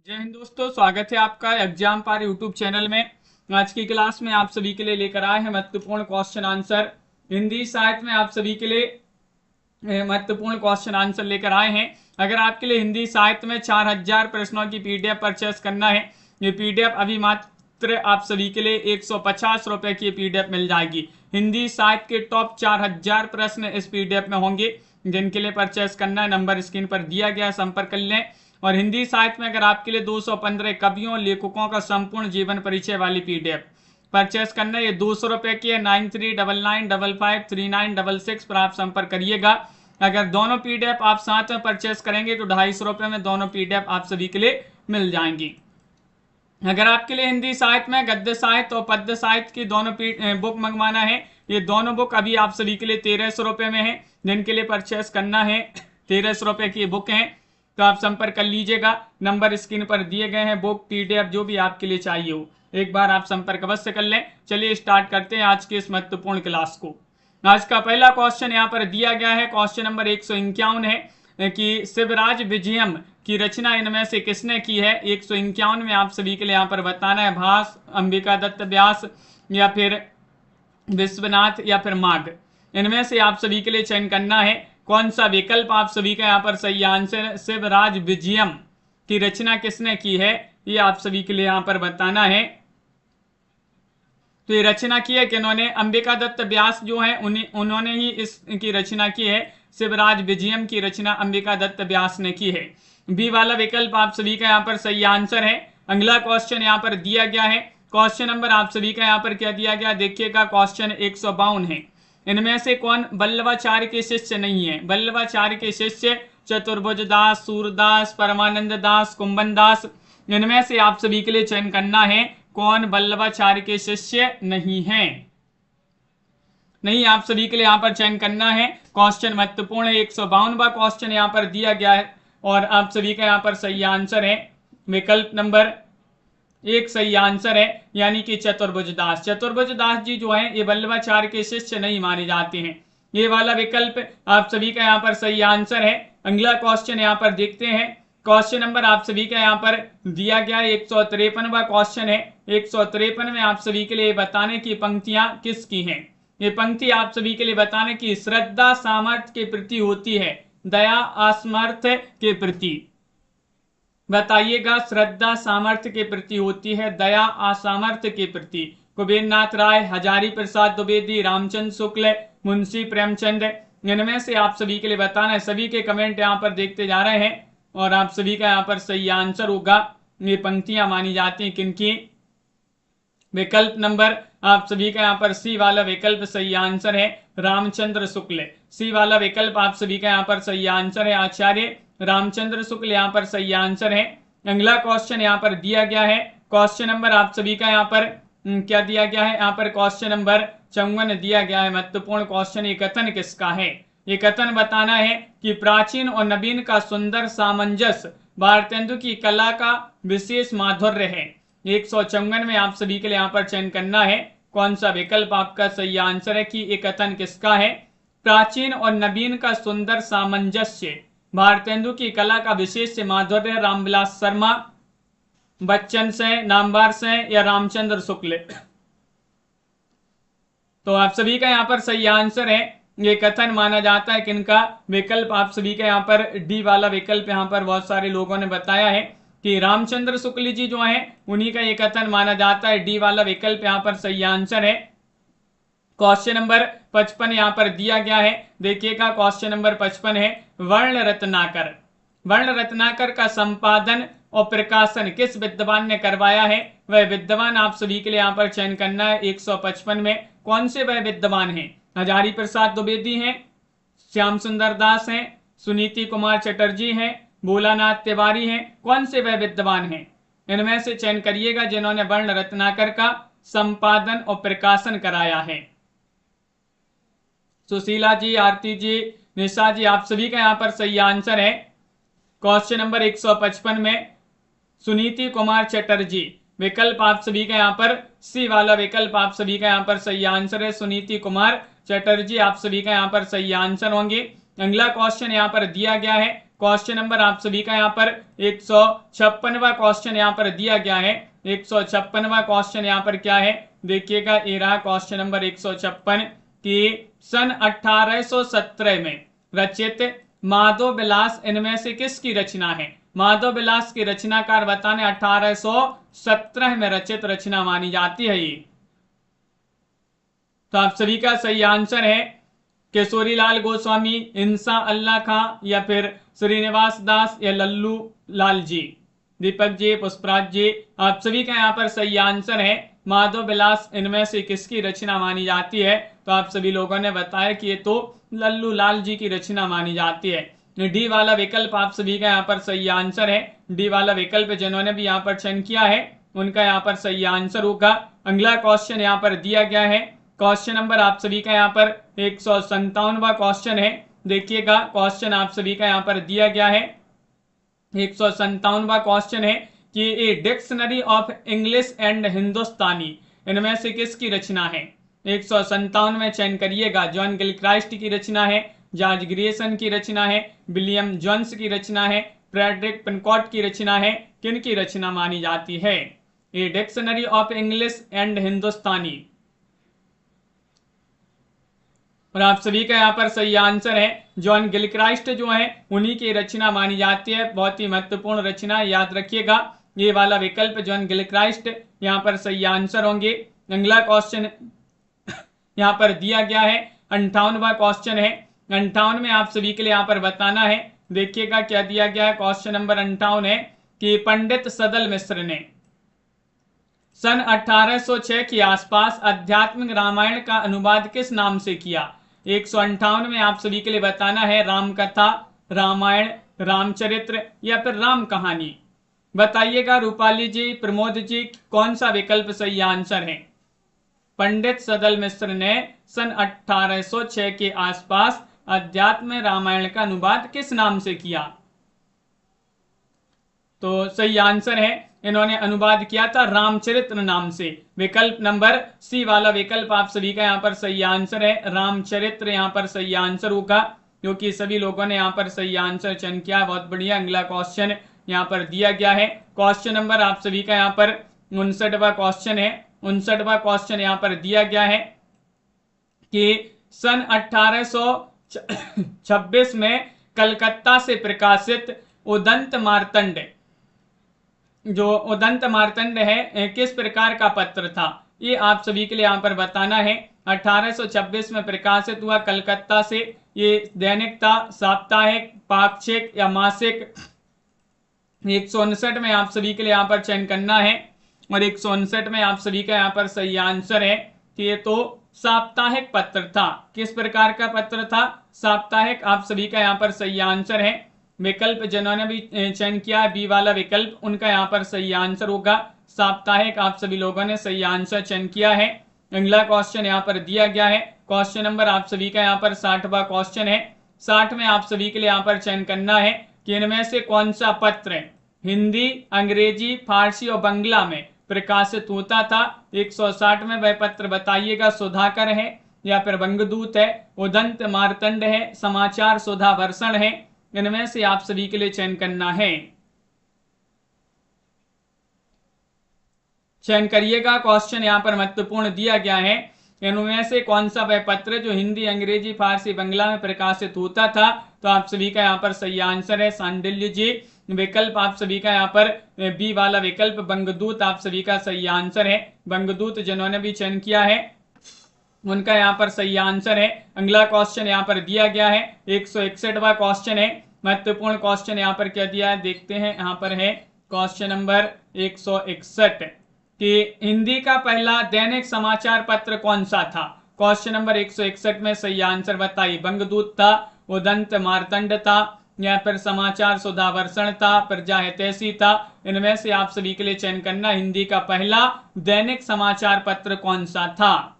जय हिंद दोस्तों, स्वागत है आपका एग्जाम पार यूट्यूब चैनल में। आज की क्लास में आप सभी के लिए लेकर आए हैं महत्वपूर्ण क्वेश्चन आंसर। हिंदी साहित्य में आप सभी के लिए महत्वपूर्ण क्वेश्चन आंसर लेकर आए हैं। अगर आपके लिए हिंदी साहित्य में 4000 प्रश्नों की पीडीएफ परचेस करना है, ये पीडीएफ अभी मात्र आप सभी के लिए 150 रुपए की पीडीएफ मिल जाएगी। हिंदी साहित्य के टॉप 4000 प्रश्न इस पीडीएफ में होंगे। जिनके लिए परचेस करना है, नंबर स्क्रीन पर दिया गया है, संपर्क कर लें। और हिंदी साहित्य में अगर आपके लिए 215 कवियों लेखकों का संपूर्ण जीवन परिचय वाली पीडीएफ परचेस करना है, ये 200 रुपए की है। 9399553966 पर आप संपर्क करिएगा। अगर दोनों पीडीएफ आप साथ में परचेस करेंगे तो 250 रुपए में दोनों पीडीएफ आप सभी के लिए मिल जाएंगी। अगर आपके लिए हिंदी साहित्य में गद्य साहित्य और पद्य साहित्य की दोनों बुक मंगवाना है, ये दोनों बुक अभी आप सभी के लिए 1300 रुपए में है। जिनके लिए परचेस करना है, 1300 रुपए की बुक है, तो आप संपर्क कर लीजिएगा। नंबर स्क्रीन पर दिए गए हैं। बुक पीडीएफ जो भी आपके लिए चाहिए हो, एक बार आप संपर्क अवश्य कर लें। चलिए स्टार्ट करते हैं आज के इस महत्वपूर्ण क्लास को। आज का पहला क्वेश्चन यहाँ पर दिया गया है, क्वेश्चन नंबर 151 है कि शिवराज विजयम की रचना इनमें से किसने की है। 151 में आप सभी के लिए यहाँ पर बताना है भास, अंबिका दत्त व्यास या फिर विश्वनाथ या फिर माघ। इनमें से आप सभी के लिए चयन करना है कौन सा विकल्प आप सभी का यहाँ पर सही आंसर। शिवराज विजयम की रचना किसने की है, ये आप सभी के लिए यहाँ पर बताना है। तो ये रचना की है किन्होंने, अंबिका दत्त व्यास जो है उन्होंने ही इसकी रचना की है। शिवराज विजयम की रचना अंबिका दत्त व्यास ने की है। बी वाला विकल्प आप सभी का यहाँ पर सही आंसर है। अगला क्वेश्चन यहाँ पर दिया गया है, क्वेश्चन नंबर आप सभी का यहाँ पर क्या दिया गया देखिएगा, क्वेश्चन 152 है। इनमें से कौन वल्लभाचार्य के शिष्य नहीं है। वल्लभाचार्य के शिष्य चतुर्भुज दास, सूरदास, परमानंद दास, कुंभन दास। इनमें से आप सभी के लिए चयन करना है कौन वल्लभाचार्य के शिष्य नहीं है। नहीं, आप सभी के लिए यहाँ पर चयन करना है। क्वेश्चन महत्वपूर्ण है, 152वां क्वेश्चन यहाँ पर दिया गया है और आप सभी का यहाँ पर सही आंसर है विकल्प नंबर 1 सही आंसर है, यानी कि चतुर्भुज दास। चतुर्भुज दास जी जो है ये वल्लभाचार्य के शिष्य नहीं माने जाते हैं। ये वाला विकल्प आप सभी का यहाँ पर सही आंसर है। अगला क्वेश्चन यहाँ पर देखते हैं, क्वेश्चन नंबर आप सभी का यहाँ पर दिया गया 153वां क्वेश्चन है। 153 में आप सभी के लिए बताने की पंक्तियां किसकी हैं। ये पंक्ति आप सभी के लिए बताने की श्रद्धा सामर्थ्य के प्रति होती है, दया असमर्थ के प्रति। बताइएगा, श्रद्धा सामर्थ्य के प्रति होती है, दया असामर्थ्य के प्रति। कुबेरनाथ राय, हजारी प्रसाद द्विवेदी, रामचंद्र शुक्ल, मुंशी प्रेमचंद। इनमें से आप सभी के लिए बताना है। सभी के कमेंट यहाँ पर देखते जा रहे हैं और आप सभी का यहाँ पर सही आंसर होगा। ये पंक्तियां मानी जाती हैं किनकी, विकल्प नंबर आप सभी का यहाँ पर सी वाला विकल्प सही आंसर है, रामचंद्र शुक्ल। सी वाला विकल्प आप सभी का यहाँ पर सही आंसर है, आचार्य रामचंद्र शुक्ल यहाँ पर सही आंसर है। अगला क्वेश्चन यहाँ पर दिया गया है, क्वेश्चन नंबर आप सभी का यहाँ पर क्या दिया गया है, यहाँ पर क्वेश्चन नंबर 54 दिया गया है। महत्वपूर्ण क्वेश्चन, ये कथन किसका है। ये कथन बताना है कि प्राचीन और नवीन का सुंदर सामंजस्य भारतेंदु की कला का विशेष माधुर्य है। 154 में आप सभी के लिए यहाँ पर चयन करना है कौन सा विकल्प आपका सही आंसर है कि ये कथन किसका है। प्राचीन और नवीन का सुंदर सामंजस्य भारतेंदु की कला का विशेष माधुर्य, रामविलास शर्मा, बच्चन से, नामवार से या रामचंद्र शुक्ल। तो आप सभी का यहाँ पर सही आंसर है, ये कथन माना जाता है किनका, विकल्प आप सभी का यहाँ पर डी वाला विकल्प यहाँ पर बहुत सारे लोगों ने बताया है कि रामचंद्र शुक्ल जी जो हैं उन्हीं का ये कथन माना जाता है। डी वाला विकल्प यहाँ पर सही आंसर है। क्वेश्चन नंबर 55 यहाँ पर दिया गया है, देखिएगा क्वेश्चन नंबर 55 है, वर्ण रत्नाकर। वर्ण रत्नाकर का संपादन और प्रकाशन किस विद्वान ने करवाया है। वह विद्वान आप सभी के लिए यहाँ पर चयन करना है 155 में। कौन से वह विद्वान हैं, हजारी प्रसाद द्विवेदी हैं, श्याम सुंदर दास हैं, सुनीति कुमार चटर्जी हैं, भोलानाथ तिवारी हैं। कौन से वह विद्वान हैं, इनमें से चयन करिएगा जिन्होंने वर्ण रत्नाकर का संपादन और प्रकाशन कराया है। सुशीला जी, आरती जी, निशा जी, आप सभी का यहाँ पर सही आंसर है। क्वेश्चन नंबर 155 में सुनीति कुमार चटर्जी, विकल्प आप सभी का यहाँ पर सी वाला विकल्प आप सभी का यहाँ पर सही आंसर है। सुनीति कुमार चटर्जी आप सभी का यहाँ पर सही आंसर होंगे। अगला क्वेश्चन यहाँ पर दिया गया है, क्वेश्चन नंबर आप सभी का यहाँ पर 156वां क्वेश्चन यहाँ पर दिया गया है। 156वां क्वेश्चन यहाँ पर क्या है, देखिएगा, ये रहा क्वेश्चन नंबर 156 कि सन 1817 में रचित माधव विलास इनमें से किसकी रचना है। माधव विलास की रचनाकार बताने 1817 में रचित रचना मानी जाती है ये। तो आप सभी का सही आंसर है केशोरीलाल गोस्वामी, इंसा अल्लाह खां, या फिर श्रीनिवास दास, या लल्लू लाल जी। दीपक जी, पुष्पराज जी, आप सभी का यहाँ पर सही आंसर है माधव विलास इनमें से किसकी रचना मानी जाती है। तो आप सभी लोगों ने बताया कि ये तो लल्लू लाल जी की रचना मानी जाती है। डी वाला विकल्प आप सभी का यहाँ पर सही आंसर है। डी वाला विकल्प जिन्होंने भी यहाँ पर चयन किया है उनका यहाँ पर सही आंसर होगा। अगला क्वेश्चन यहाँ पर दिया गया है, क्वेश्चन नंबर आप सभी का यहाँ पर 157वां क्वेश्चन है। देखिएगा, क्वेश्चन आप सभी का यहाँ पर दिया गया है 157वां क्वेश्चन है कि a dictionary of English and Hindustani इनमें से किसकी रचना है। 157 में चयन करिएगा। जॉन गिलक्राइस्ट की रचना है, जॉर्ज ग्रियर्सन की रचना है, विलियम जोन्स की रचना है, फ्रेडरिक पिनकॉट की रचना है, किन की रचना मानी जाती है। A dictionary of English and Hindustani, और आप सभी का यहाँ पर सही आंसर है जॉन गिलक्राइस्ट जो है उन्हीं की रचना मानी जाती है। बहुत ही महत्वपूर्ण रचना, याद रखिएगा, ये वाला विकल्प जॉन गिलक्राइस्ट यहाँ पर सही आंसर होंगे। अगला क्वेश्चन यहाँ पर दिया गया है 58वां क्वेश्चन है। 58 में आप सभी के लिए यहाँ पर बताना है। देखिएगा क्या दिया गया है, क्वेश्चन नंबर 58 है कि पंडित सदल मिश्र ने सन 1806 के आसपास आध्यात्मिक रामायण का अनुवाद किस नाम से किया। 158 में आप सभी के लिए बताना है राम कथा, रामायण, रामचरित्र, या फिर राम कहानी। बताइएगा रूपाली जी, प्रमोद जी, कौन सा विकल्प सही आंसर है। पंडित सदल मिश्र ने सन 1806 के आसपास अध्यात्म रामायण का अनुवाद किस नाम से किया। तो सही आंसर है इन्होंने अनुवाद किया था रामचरित्र नाम से। विकल्प नंबर सी वाला विकल्प आप सभी का यहाँ पर सही आंसर है, रामचरित्र यहाँ पर सही आंसर होगा, क्योंकि सभी लोगों ने यहाँ पर सही आंसर चयन किया। बहुत बढ़िया। अगला क्वेश्चन यहाँ पर दिया गया है, क्वेश्चन नंबर आप सभी का यहाँ पर 59वां क्वेश्चन है। 59वां क्वेश्चन यहाँ पर दिया गया है कि सन 1826 में कलकत्ता से प्रकाशित उदंत मार्तंड, जो उदंत मार्तंड है, किस प्रकार का पत्र था। ये आप सभी के लिए यहाँ पर बताना है। 1826 में प्रकाशित हुआ कलकत्ता से। ये दैनिक था, साप्ताहिक, पाक्षिक या मासिक। 159 में आप सभी के लिए यहाँ पर चयन करना है, और 159 में आप सभी का यहाँ पर सही आंसर है कि ये तो साप्ताहिक पत्र था। किस प्रकार का पत्र था, साप्ताहिक। आप सभी का यहाँ पर सही आंसर है। विकल्प जिन्होंने भी चयन किया है बी वाला विकल्प, उनका यहाँ पर सही आंसर होगा साप्ताहिक। आप सभी लोगों ने सही आंसर चयन किया है। अगला क्वेश्चन यहाँ पर दिया गया है, क्वेश्चन नंबर आप सभी का यहाँ पर 60वां क्वेश्चन है। 60 में आप सभी के लिए यहाँ पर चयन करना है कि इनमें से कौन सा पत्र हिंदी, अंग्रेजी, फारसी और बंगला में प्रकाशित होता था। 160 में वह पत्र बताइएगा सुधाकर है, या फिर बंगदूत है, उदंत मार्तंड है, समाचार सुधा वर्षण है। इनमें से आप सभी के लिए चयन करना है। चयन करिएगा, क्वेश्चन यहाँ पर महत्वपूर्ण दिया गया है। इनमें से कौन सा वह पत्र जो हिंदी, अंग्रेजी, फारसी, बंगला में प्रकाशित होता था। तो आप सभी का यहाँ पर सही आंसर है सांडिल्य जी। विकल्प आप सभी का यहाँ पर बी वाला विकल्प बंगदूत आप सभी का सही आंसर है। बंगदूत जिन्होंने भी चयन किया है उनका यहाँ पर सही आंसर है। अगला क्वेश्चन यहाँ पर दिया गया है 161वां क्वेश्चन है। महत्वपूर्ण क्वेश्चन यहाँ पर क्या दिया है देखते हैं। यहाँ पर है क्वेश्चन नंबर 161 कि हिंदी का पहला दैनिक समाचार पत्र कौन सा था। क्वेश्चन नंबर 161 में सही आंसर बताइए। बंगदूत था, उदंत मार्तंड था, या फिर समाचार सुधा वर्षण था, प्रजा हितैषी था। इनमें से आप सभी के लिए चयन करना हिंदी का पहला दैनिक समाचार पत्र कौन सा था।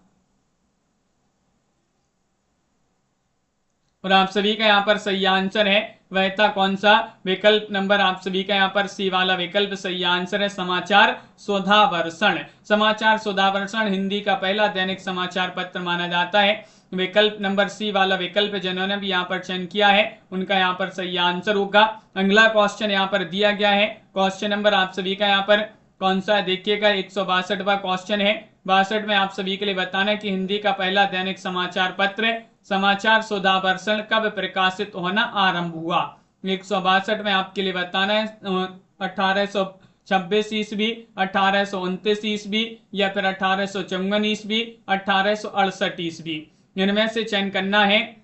और आप सभी का यहाँ पर सही आंसर है वह था कौन सा। विकल्प नंबर आप सभी का यहाँ पर सी वाला विकल्प सही आंसर है समाचार सुधा वर्षण। समाचार सुधा वर्षण हिंदी का पहला दैनिक समाचार पत्र माना जाता है। विकल्प नंबर सी वाला विकल्प जिन्होंने भी यहाँ पर चयन किया है उनका यहाँ पर सही आंसर होगा। अगला क्वेश्चन यहाँ पर दिया गया है, क्वेश्चन नंबर आप सभी का यहाँ पर कौन सा है देखिएगा, 162वां क्वेश्चन है। 62 में आप सभी के लिए बताना है कि हिंदी का पहला दैनिक समाचार पत्र समाचार सुधावर्षण कब प्रकाशित होना आरंभ हुआ। 162 में आपके लिए बताना है 1826 ईस्वी, 1829 ईस्वी या फिर 1854 ईस्वी, 1868 ईस्वी, इनमें से चयन करना है।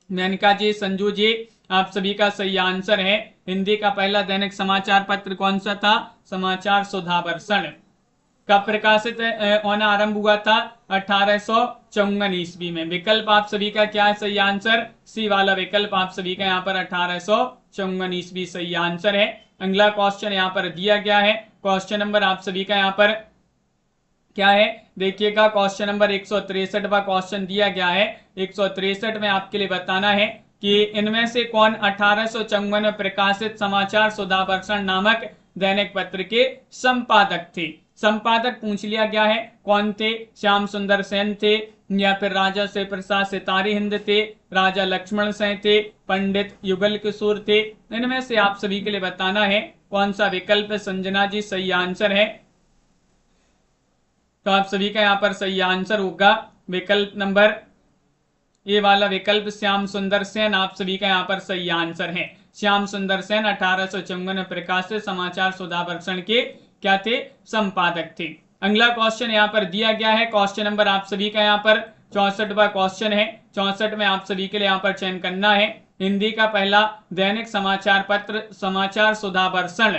मेनका जी, संजू जी, आप सभी का सही आंसर है। हिंदी का पहला दैनिक समाचार पत्र कौन सा था, समाचार सुधावर्षण, कब प्रकाशित होना आरंभ हुआ था, 1854 ईस्वी में। विकल्प आप सभी का क्या है सही आंसर, सी वाला विकल्प आप सभी का यहाँ पर 1854 ईस्वी सही आंसर है। अगला क्वेश्चन यहाँ पर दिया गया है, क्वेश्चन नंबर आप सभी का यहाँ पर क्या है देखिएगा, क्वेश्चन नंबर 163वां क्वेश्चन दिया गया है। 163 में आपके लिए बताना है कि इनमें से कौन 1854 में प्रकाशित समाचार सुधावर्षण नामक दैनिक पत्र के संपादक थे। संपादक पूछ लिया गया है, कौन थे, श्याम सुंदर सेन थे या फिर राजा शिव प्रसाद सितारी हिंद थे, राजा लक्ष्मण सेन थे, पंडित युगल किशोर थे। इनमें से आप सभी के लिए बताना है कौन सा विकल्प है। संजना जी सही आंसर है, तो आप सभी का यहाँ पर सही आंसर होगा विकल्प नंबर ए वाला विकल्प श्याम सुंदर सेन, आप सभी का यहाँ पर सही आंसर है। श्याम सुंदर सेन 1854 में प्रकाशित समाचार सुधावर्षण के क्या थे, संपादक थे। अगला क्वेश्चन यहाँ पर दिया गया है, क्वेश्चन नंबर आप सभी का यहाँ पर 64वां क्वेश्चन है। 64 में आप सभी के लिए यहाँ पर चयन करना है, हिंदी का पहला दैनिक समाचार पत्र समाचार सुधावर्षण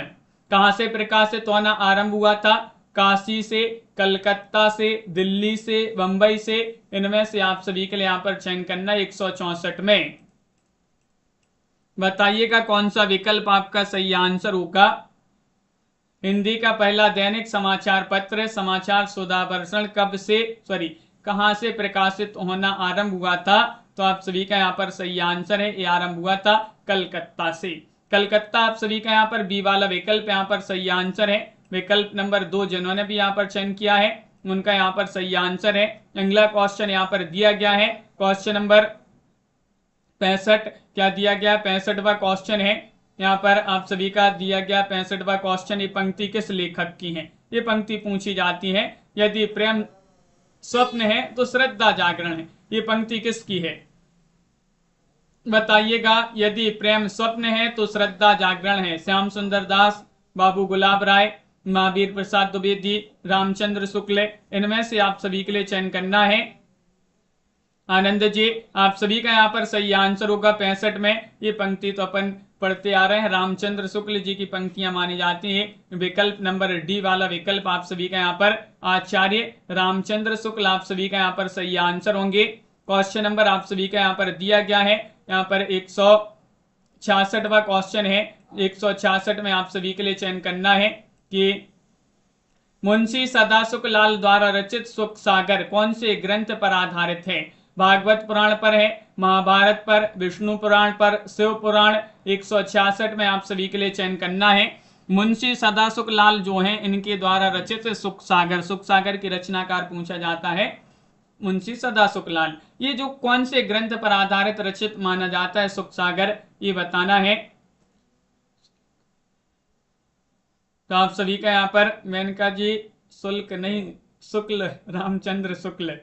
कहाँ से प्रकाशित होना आरंभ हुआ था, काशी से, कलकत्ता से, दिल्ली से, बंबई से। इनमें से आप सभी के लिए यहाँ पर चयन करना है 164 में। बताइएगा कौन सा विकल्प आपका सही आंसर होगा। हिंदी का पहला दैनिक समाचार पत्र समाचार सुधावर्षण कहाँ से प्रकाशित होना आरंभ हुआ था, तो आप सभी का यहाँ पर सही आंसर है, ये आरंभ हुआ था कलकत्ता से। कलकत्ता आप सभी का यहाँ पर बी वाला विकल्प यहाँ पर सही आंसर है। विकल्प नंबर 2 जिन्होंने भी यहाँ पर चयन किया है उनका यहाँ पर सही आंसर है। अगला क्वेश्चन यहाँ पर दिया गया है, क्वेश्चन नंबर 65 क्या दिया गया, 65वां क्वेश्चन है। यहाँ पर आप सभी का दिया गया 65वां क्वेश्चन, ये पंक्ति किस लेखक की है, ये पंक्ति पूछी जाती है। यदि प्रेम स्वप्न है तो श्रद्धा जागरण है, ये पंक्ति किसकी है बताइएगा। यदि प्रेम स्वप्न है तो श्रद्धा जागरण है, श्याम सुंदर दास, बाबू गुलाब राय, महावीर प्रसाद द्विवेदी, रामचंद्र शुक्ल। इनमें से आप सभी के लिए चयन करना है। आनंद जी, आप सभी का यहाँ पर सही आंसर होगा 65 में। ये पंक्ति तो अपन पढ़ते आ रहे हैं, रामचंद्र शुक्ल जी की पंक्तियां मानी जाती हैं। विकल्प नंबर डी वाला विकल्प आप सभी का यहाँ पर आचार्य रामचंद्र शुक्ल आप सभी का यहाँ पर सही आंसर होंगे। क्वेश्चन नंबर आप सभी का यहाँ पर दिया गया है, यहाँ पर 166वां क्वेश्चन है। 166 में आप सभी के लिए चयन करना है कि मुंशी सदासुख लाल द्वारा रचित सुख सागर कौन से ग्रंथ पर आधारित है। भागवत पुराण पर है, महाभारत पर, विष्णु पुराण पर, शिव पुराण। 166 में आप सभी के लिए चयन करना है। मुंशी सदासुख लाल जो हैं इनके द्वारा रचित सुख सागर की रचनाकार पूछा जाता है मुंशी सदासुख लाल। ये जो कौन से ग्रंथ पर आधारित रचित माना जाता है सुख सागर, ये बताना है। तो आप सभी का यहाँ पर मेनका जी शुक्ल रामचंद्र शुक्ल,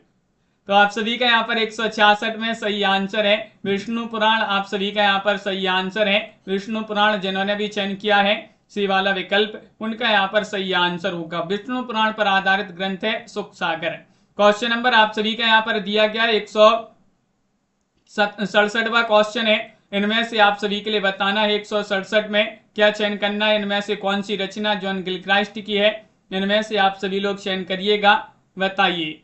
तो आप सभी का यहाँ पर 166 में सही आंसर है विष्णु पुराण। आप सभी का यहाँ पर सही आंसर है विष्णु पुराण, जिन्होंने भी चयन किया है सी वाला विकल्प उनका यहाँ पर सही आंसर होगा। विष्णु पुराण पर आधारित ग्रंथ है सुख सागर। क्वेश्चन नंबर आप सभी का यहाँ पर दिया गया 167वां क्वेश्चन है। इनमें से आप सभी के लिए बताना है 167 में क्या चयन करना है, इनमें से कौन सी रचना जॉन गिलक्राइस्ट की है। इनमें से आप सभी लोग चयन करिएगा, बताइए।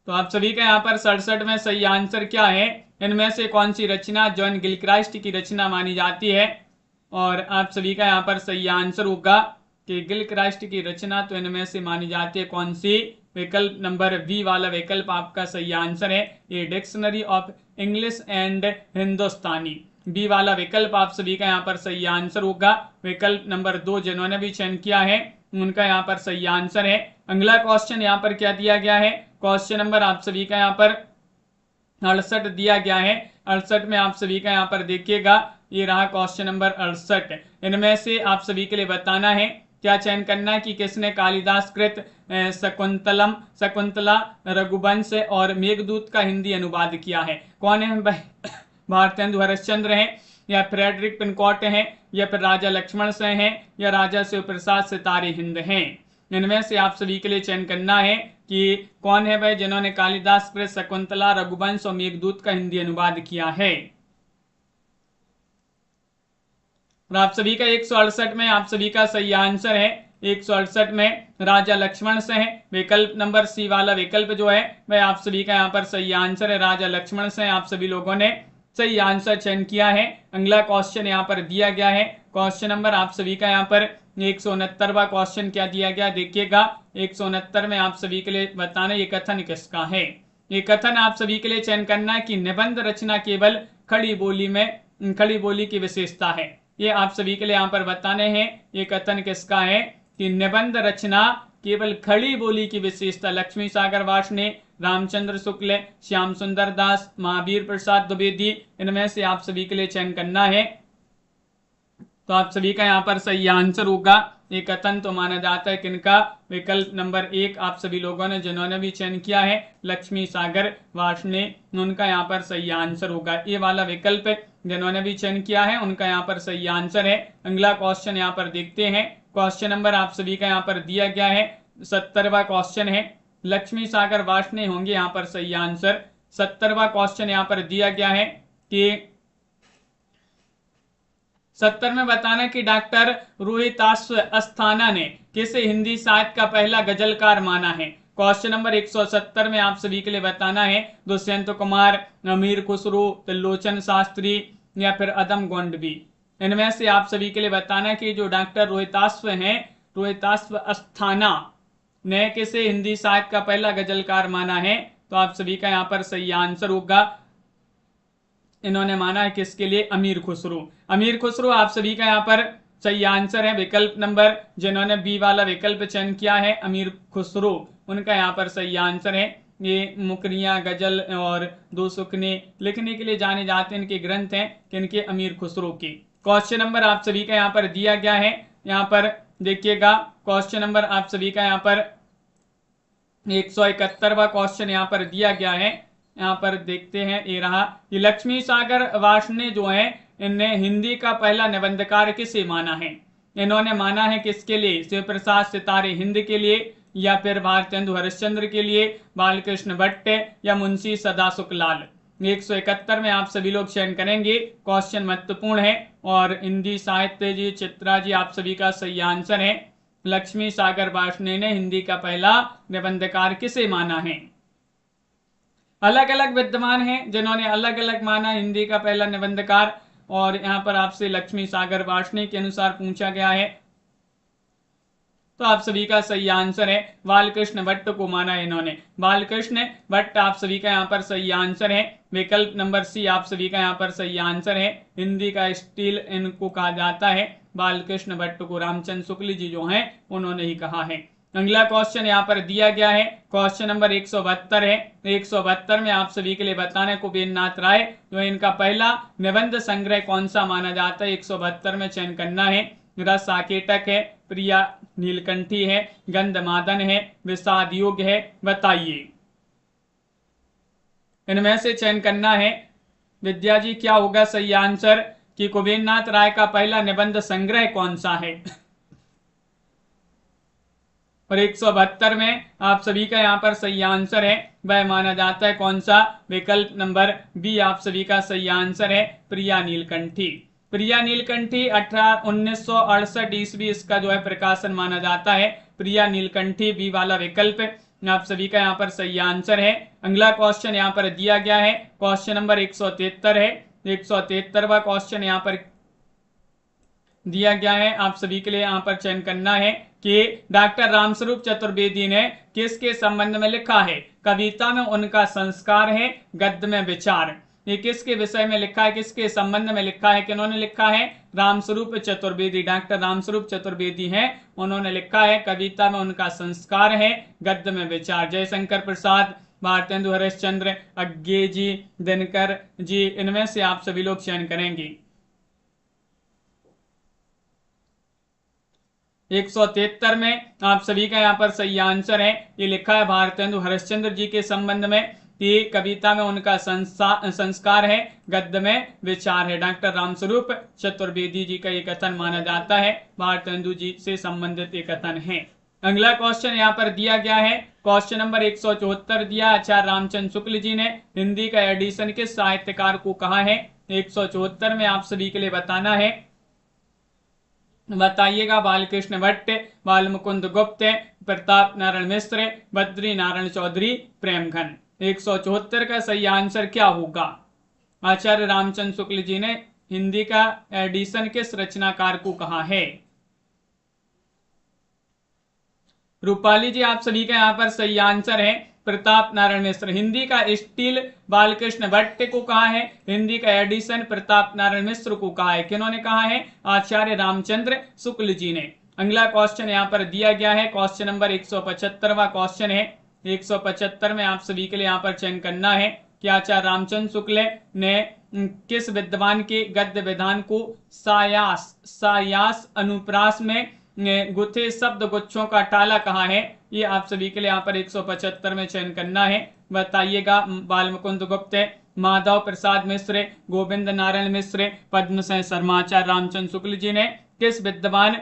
तो आप सभी का यहाँ पर 67 में सही आंसर क्या है, इनमें से कौन सी रचना जॉन गिलक्राइस्ट की रचना मानी जाती है। और आप सभी का यहाँ पर सही आंसर होगा कि गिलक्राइस्ट की रचना तो इनमें से मानी जाती है कौन सी, विकल्प नंबर बी वाला विकल्प आपका सही आंसर है। ये dictionary of English and Hindustani, B वाला विकल्प आप सभी का यहाँ पर सही आंसर होगा। विकल्प नंबर 2 जिन्होंने भी चयन किया है उनका यहाँ पर सही आंसर है। अगला क्वेश्चन यहाँ पर क्या दिया गया है, क्वेश्चन नंबर आप सभी का यहाँ पर 68 दिया गया है। 68 में आप सभी का यहाँ पर देखिएगा, ये रहा क्वेश्चन नंबर 68। इनमें से आप सभी के लिए बताना है, क्या चयन करना है कि किसने कालिदास कृत शकुंतला, रघुवंश और मेघदूत का हिंदी अनुवाद किया है। कौन है? भारतेंदु हरिश्चंद्र है, या फ्रेडरिक पिनकॉट है, या फिर राजा लक्ष्मण सेन है, या राजा शिवप्रसाद सितारे हिंद हैं। इनमें से आप सभी के लिए चयन करना है कि कौन है भाई जिन्होंने कालिदास कृत शकुंतला, रघुवंश और मेघदूत का हिंदी अनुवाद किया है। और आप सभी का 168 में आप सभी का सही आंसर है। 168 में राजा लक्ष्मण से है। विकल्प नंबर सी वाला विकल्प जो है वह आप सभी का यहाँ पर सही आंसर है, राजा लक्ष्मण से। आप सभी लोगों ने सही आंसर चयन किया है। अगला क्वेश्चन यहाँ पर दिया गया है, क्वेश्चन नंबर आप सभी का यहाँ पर 169वां क्वेश्चन क्या दिया गया देखिएगा। 169 में आप सभी के लिए बताना ये कथन किसका है। ये कथन आप सभी के लिए चयन करना है कि निबंध रचना केवल खड़ी बोली की विशेषता है। ये आप सभी के लिए यहाँ पर बताने हैं, ये कथन किसका है कि निबंध रचना केवल खड़ी बोली की विशेषता। लक्ष्मी सागर वार्ष्णेय, रामचंद्र शुक्ल, श्याम सुंदर दास, महावीर प्रसाद द्विवेदी, इनमें से आप सभी के लिए चयन करना है। तो आप सभी का यहाँ पर सही आंसर होगा। ये कथन तो माना जाता है किनका, विकल्प नंबर 1 आप सभी लोगों ने जिन्होंने भी चयन किया है लक्ष्मी सागर वार्ष्णेय, उनका यहाँ पर सही आंसर होगा। ये वाला विकल्प जिन्होंने भी चयन किया है उनका यहाँ पर सही आंसर है। अगला क्वेश्चन यहाँ पर देखते हैं, क्वेश्चन नंबर आप सभी का यहाँ पर दिया गया है 70वां क्वेश्चन है। लक्ष्मी सागर वार्ष्णेय होंगे यहाँ पर सही आंसर। 70वां क्वेश्चन यहाँ पर दिया गया है कि 70 में बताना कि डॉक्टर रोहिताश्व अस्थाना ने किसे हिंदी साहित्य का पहला गजलकार माना है। क्वेश्चन नंबर 170 में आप सभी के लिए बताना है दुष्यंत कुमार, अमीर खुसरो, त्रिलोचन शास्त्री या फिर अदम गोंडवी। इनमें से आप सभी के लिए बताना कि जो डॉक्टर रोहिताश्व हैं, रोहिताश्व अस्थाना ने किसे हिंदी साहित्य का पहला गजलकार माना है। तो आप सभी का यहाँ पर सही आंसर होगा, इन्होंने माना है किसके लिए, अमीर खुसरो। अमीर खुसरो आप सभी का यहाँ पर सही आंसर है। विकल्प नंबर जिन्होंने बी वाला विकल्प चयन किया है अमीर खुसरो, उनका यहाँ पर सही आंसर है। ये मुकरियां, गजल और दो सुखने लिखने के लिए जाने जाते हैं, इनके ग्रंथ हैं किनके, अमीर खुसरो के। क्वेश्चन नंबर आप सभी का यहाँ पर दिया गया है, यहाँ पर देखिएगा क्वेश्चन नंबर आप सभी का यहाँ पर 171वां क्वेश्चन यहाँ पर दिया गया है। यहाँ पर देखते हैं, ये रहा, ये लक्ष्मी सागर वार्ष्णेय जो है इनने हिंदी का पहला निबंधकार किसे माना है। इन्होंने माना है किसके लिए, शिवप्रसाद सितारे हिंद के लिए, या फिर भारतेंदु हरिश्चंद्र के लिए, बालकृष्ण भट्ट या मुंशी सदाशुकलाल। 171 में आप सभी लोग चयन करेंगे, क्वेश्चन महत्वपूर्ण है। और हिंदी साहित्य जी, चित्रा जी, आप सभी का सही आंसर है। लक्ष्मी सागर वार्ष्णेय ने हिंदी का पहला निबंधकार किसे माना है। अलग अलग विद्वान हैं जिन्होंने अलग अलग माना हिंदी का पहला निबंधकार, और यहाँ पर आपसे लक्ष्मी सागर वार्ष्णेय के अनुसार पूछा गया है। तो आप सभी का सही आंसर है, बालकृष्ण भट्ट को माना है इन्होंने। बालकृष्ण भट्ट आप सभी का यहाँ पर सही आंसर है। विकल्प नंबर सी आप सभी का यहाँ पर सही आंसर है। हिंदी का स्टील इनको कहा जाता है, बालकृष्ण भट्ट को रामचंद्र शुक्ल जी जो हैं उन्होंने ही कहा है। अगला क्वेश्चन यहाँ पर दिया गया है, क्वेश्चन नंबर 172 है। 172 में आप सभी के लिए बताना है कुबेर नाथ राय जो इनका पहला निबंध संग्रह कौन सा माना जाता है। 172 में चयन करना है, रस साकेतक है, प्रिया नीलकंठी है, गंधमादन है, विषाद योग है, बताइए। इनमें से चयन करना है विद्या जी, क्या होगा सही आंसर कि कुबेर नाथ राय का पहला निबंध संग्रह कौन सा है। और 172 में आप सभी का यहाँ पर सही आंसर है, वह माना जाता है कौन सा, विकल्प नंबर बी आप सभी का सही आंसर है, प्रिया नीलकंठी। प्रिया नीलकंठी 1968 ईस्वी इसका जो है प्रकाशन माना जाता है। प्रिया नीलकंठी बी वाला विकल्प आप सभी का यहाँ पर सही आंसर है। अगला क्वेश्चन यहाँ पर दिया गया है, क्वेश्चन नंबर 173 है। 173वां क्वेश्चन यहाँ पर दिया गया है, आप सभी के लिए यहाँ पर चयन करना है कि डॉक्टर रामस्वरूप चतुर्वेदी ने किसके संबंध में लिखा है। कविता में उनका संस्कार है, गद्य में विचार। ये किसके विषय में लिखा है, किसके संबंध में लिखा है, किन्होंने लिखा है? रामस्वरूप चतुर्वेदी, डॉक्टर रामस्वरूप चतुर्वेदी हैं, उन्होंने लिखा है। कविता में उनका संस्कार है, गद्य में विचार। जयशंकर प्रसाद, भारतेंदु हरिश्चंद्र, अज्ञे जी, दिनकर जी, इनमें से आप सभी लोग चयन करेंगे। 173 में आप सभी का यहाँ पर सही आंसर है, ये लिखा है भारतेंदु हरिश्चंद्र जी के संबंध में कि कविता में उनका संस्कार है, गद्य में विचार है। डॉक्टर रामस्वरूप चतुर्वेदी जी का ये कथन माना जाता है, भारतेंदु जी से संबंधित ये कथन है। अगला क्वेश्चन यहाँ पर दिया गया है, क्वेश्चन नंबर 174 दिया। आचार्य रामचंद्र शुक्ल जी ने हिंदी का एडिशन किस साहित्यकार को कहा है? 174 में आप सभी के लिए बताना है, बताइएगा। बालकृष्ण भट्ट, बालमुकुंद गुप्त, प्रताप नारायण मिश्र, बद्री नारायण चौधरी, प्रेमघन। 174 का सही आंसर क्या होगा? आचार्य रामचंद्र शुक्ल जी ने हिंदी का एडिशन किस रचनाकार को कहा है? रूपाली जी, आप सभी का यहाँ पर सही आंसर है प्रताप नारायण मिश्र। हिंदी का स्टील बालकृष्ण भट्ट को कहा है, हिंदी का एडिशन प्रताप नारायण मिश्र को कहा है। किन्होंने कहा है? आचार्य रामचंद्र शुक्ल जी ने। अगला क्वेश्चन यहाँ पर दिया गया है, क्वेश्चन नंबर 175वां क्वेश्चन है। 175 में आप सभी के लिए यहाँ पर चयन करना है कि आचार्य रामचंद्र शुक्ल ने किस विद्वान के गद्य विधान को सायास अनुप्रास में गुथे शब्द गुच्छों का टाला कहा है? ये आप सभी के लिए यहाँ पर 175 में चयन करना है, बताइएगा। बालमुकुंद गुप्त, माधव प्रसाद मिश्र, गोविंद नारायण मिश्र, पद्मसेन शर्मा। आचार्य रामचंद्र शुक्ल जी ने किस विद्वान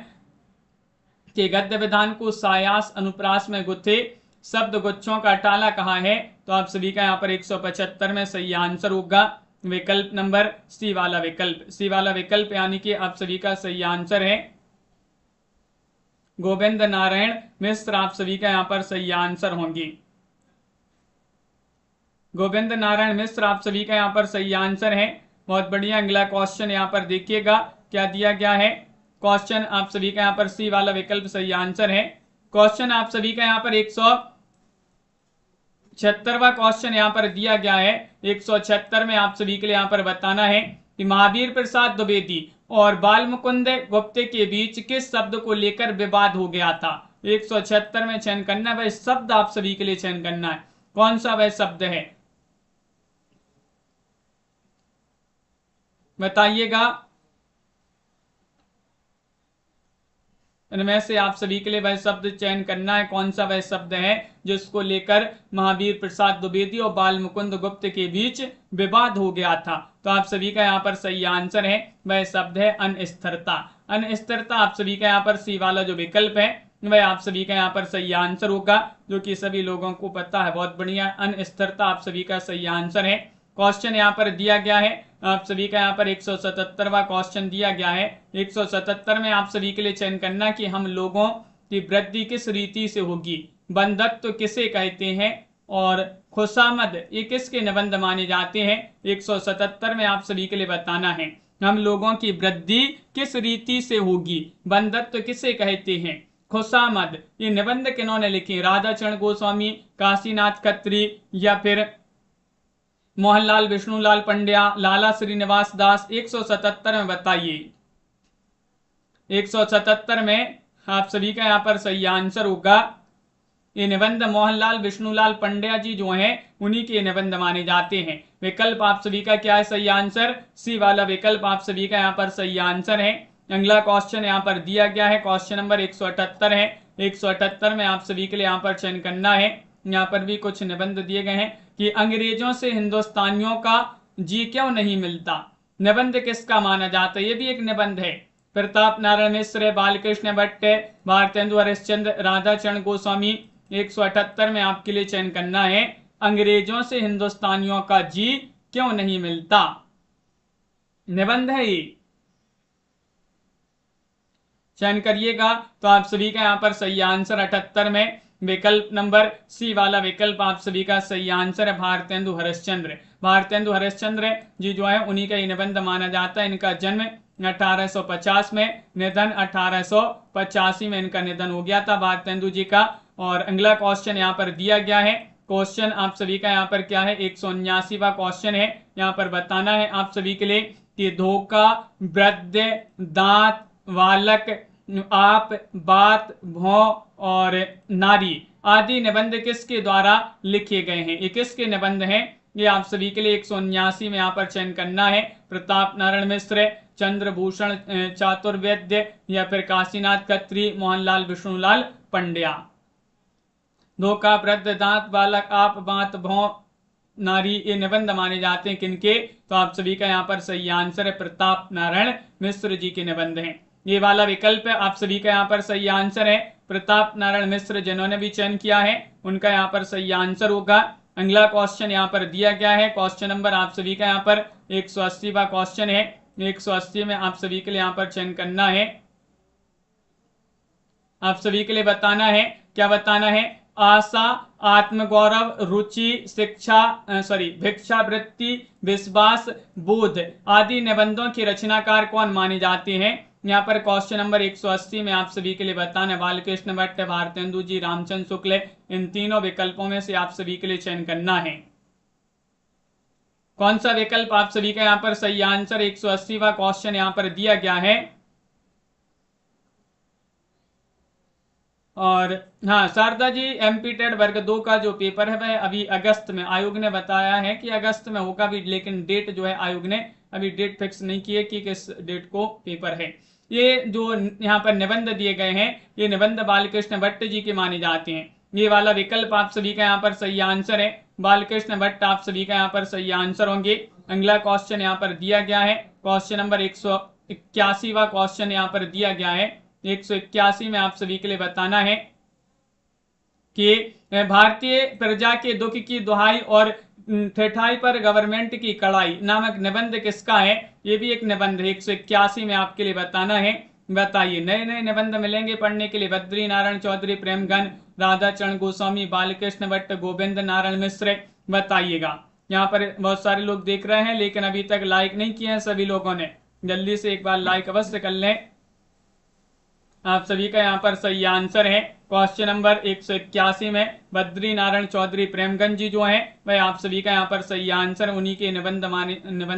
के गद्य विधान को सायास अनुप्रास में गुथे शब्द गुच्छों का टाला कहा है? तो आप सभी का यहाँ पर 175 में सही आंसर होगा विकल्प नंबर सी वाला विकल्प। सी वाला विकल्प यानी कि आप सभी का सही आंसर है गोविंद नारायण मिश्र। आप सभी का यहाँ पर सही आंसर होंगी गोविंद नारायण मिश्र, आप सभी का यहाँ पर सही आंसर है। बहुत बढ़िया। अगला क्वेश्चन यहाँ पर देखिएगा क्या दिया गया है। क्वेश्चन आप सभी का यहाँ पर सी वाला विकल्प सही आंसर है। क्वेश्चन आप सभी का यहाँ पर 176वां क्वेश्चन यहाँ पर दिया गया है। 176 में आप सभी के लिए यहाँ पर बताना है कि महावीर प्रसाद द्विवेदी और बालमुकुंद गुप्त के बीच किस शब्द को लेकर विवाद हो गया था? 176 में चयन करना है, वह शब्द आप सभी के लिए चयन करना है, कौन सा वह शब्द है, बताइएगा। इनमें से आप सभी के लिए वह शब्द चयन करना है, कौन सा वह शब्द है जिसको लेकर महावीर प्रसाद द्विवेदी और बालमुकुंद गुप्त के बीच विवाद हो गया था। तो आप सभी का यहाँ पर सही आंसर है, वह शब्द है अस्थिरता। अस्थिरता आप सभी का यहाँ पर सी वाला जो विकल्प है वह आप सभी का यहाँ पर सही आंसर होगा, जो कि सभी लोगों को पता है। बहुत बढ़िया। अस्थिरता आप सभी का सही आंसर है। क्वेश्चन यहाँ पर दिया गया है, आप सभी का यहाँ पर 177वां क्वेश्चन दिया गया है। 177 में आप सभी के लिए चयन करना कि हम लोगों की वृद्धि किस रीति से होगी, बंधत्व किसे कहते हैं और खुशामद ये किसके निबंध माने जाते हैं। 177 में आप सभी के लिए बताना है हम लोगों की वृद्धि किस रीति से होगी, बंधत्व किसे कहते हैं, खुशामद ये निबंध किन्होंने लिखे? राधाचरण गोस्वामी, काशीनाथ खत्री या फिर मोहनलाल विष्णुलाल पंड्या, लाला श्रीनिवास दास। 177 में बताइए। 177 में आप सभी का यहाँ पर सही आंसर होगा ये निबंध मोहनलाल विष्णुलाल पंड्या जी जो हैं उन्हीं के निबंध माने जाते हैं। विकल्प आप सभी का क्या है सही आंसर? सी वाला विकल्प आप सभी का यहाँ पर सही आंसर है। अगला क्वेश्चन यहाँ पर दिया गया है, क्वेश्चन नंबर 178 है। 178 में आप सभी के लिए यहाँ पर चयन करना है। यहाँ पर भी कुछ निबंध दिए गए हैं कि अंग्रेजों से हिंदुस्तानियों का जी क्यों नहीं मिलता। निबंध किसका माना जाता है? ये भी एक निबंध है। प्रताप नारायण मिश्र, बालकृष्ण भट्ट, भारतेंदु हरिश्चंद्र, राधाचरण गोस्वामी। 178 में आपके लिए चयन करना है अंग्रेजों से हिंदुस्तानियों का जी क्यों नहीं मिलता। निबंध है ये, चयन करिएगा। तो आप सभी का यहाँ पर सही आंसर 78 में विकल्प नंबर सी वाला विकल्प आप सभी का सही आंसर है भारतेंदु हरिश्चंद्र। भारतेंदु हरिश्चंद्र जी जो है उन्हीं का ये निबंध माना जाता है। इनका जन्म 1850 में, निधन 1885 में इनका निधन हो गया था भारतेंदु जी का। और अगला क्वेश्चन यहाँ पर दिया गया है, क्वेश्चन आप सभी का यहाँ पर क्या है, 179वां क्वेश्चन है। यहाँ पर बताना है आप सभी के लिए कि धोखा, वृद्ध, दांत, बालक, आप, बात, भौं और नारी आदि निबंध किसके द्वारा लिखे गए हैं। ये किसके निबंध हैं, ये आप सभी के लिए 179 में यहाँ पर चयन करना है। प्रताप नारायण मिश्र, चंद्रभूषण चातुर्वेद्य या फिर काशीनाथ खत्री, मोहनलाल विष्णुलाल पंड्या। धोखा, वृद्ध, दांत, बालक, आप, बात, भौं, नारी ये निबंध माने जाते हैं किनके, तो आप सभी का यहाँ पर सही आंसर है प्रताप नारायण मिश्र जी के निबंध हैं। ये वाला विकल्प है आप सभी का यहाँ पर सही आंसर है प्रताप नारायण मिश्र। जिन्होंने भी चयन किया है उनका यहाँ पर सही आंसर होगा। अगला क्वेश्चन यहाँ पर दिया गया है, क्वेश्चन नंबर आप सभी का यहाँ पर 180वां क्वेश्चन है। 180 में आप सभी के लिए यहाँ पर चयन करना है। आप सभी के लिए बताना है, क्या बताना है, आशा, आत्मगौरव, रुचि, शिक्षा भिक्षावृत्ति, विश्वास, बोध आदि निबंधों के रचनाकार कौन माने जाते हैं। यहाँ पर क्वेश्चन नंबर 180 में आप सभी के लिए बताना है बालकृष्ण भट्ट, भारतेंदु जी, रामचंद्र शुक्ल। इन तीनों विकल्पों में से आप सभी के लिए चयन करना है। कौन सा विकल्प आप सभी का यहाँ पर सही आंसर, 180वां क्वेश्चन यहाँ पर दिया गया है। और हाँ शारदा जी, एमपी टेट वर्ग 2 का जो पेपर है वह अभी अगस्त में, आयोग ने बताया है कि अगस्त में होगा भी, लेकिन डेट जो है आयोग ने अभी डेट फिक्स नहीं की है कि किस डेट को पेपर है। ये जो यहाँ पर निबंध दिए गए हैं ये निबंध बालकृष्ण भट्ट जी के माने जाते हैं। ये वाला विकल्प आप सभी का यहाँ पर सही आंसर है, बालकृष्ण भट्ट आप सभी का यहाँ पर सही आंसर होंगे। अगला क्वेश्चन यहाँ पर दिया गया है, क्वेश्चन नंबर 181वां क्वेश्चन यहाँ पर दिया गया है। 181 में आप सभी के लिए बताना है कि भारतीय प्रजा के दुख की दुहाई और ठेठाई पर गवर्नमेंट की कड़ाई नामक निबंध किसका है। ये भी एक निबंध है, 181 में आपके लिए बताना है। बताइए, नए नए निबंध मिलेंगे पढ़ने के लिए। बद्री नारायण चौधरी, प्रेमगन, राधा चरण गोस्वामी, बालकृष्ण भट्ट, गोविंद नारायण मिश्र। बताइएगा। यहाँ पर बहुत सारे लोग देख रहे हैं लेकिन अभी तक लाइक नहीं किए हैं सभी लोगों ने, जल्दी से एक बार लाइक अवश्य कर लें। आप सभी का यहाँ पर सही आंसर है क्वेश्चन नंबर 181 में बद्री नारायण चौधरी प्रेमगंज जी जो हैं वह आप सभी का यहाँ पर सही आंसर, उन्हीं के निबंध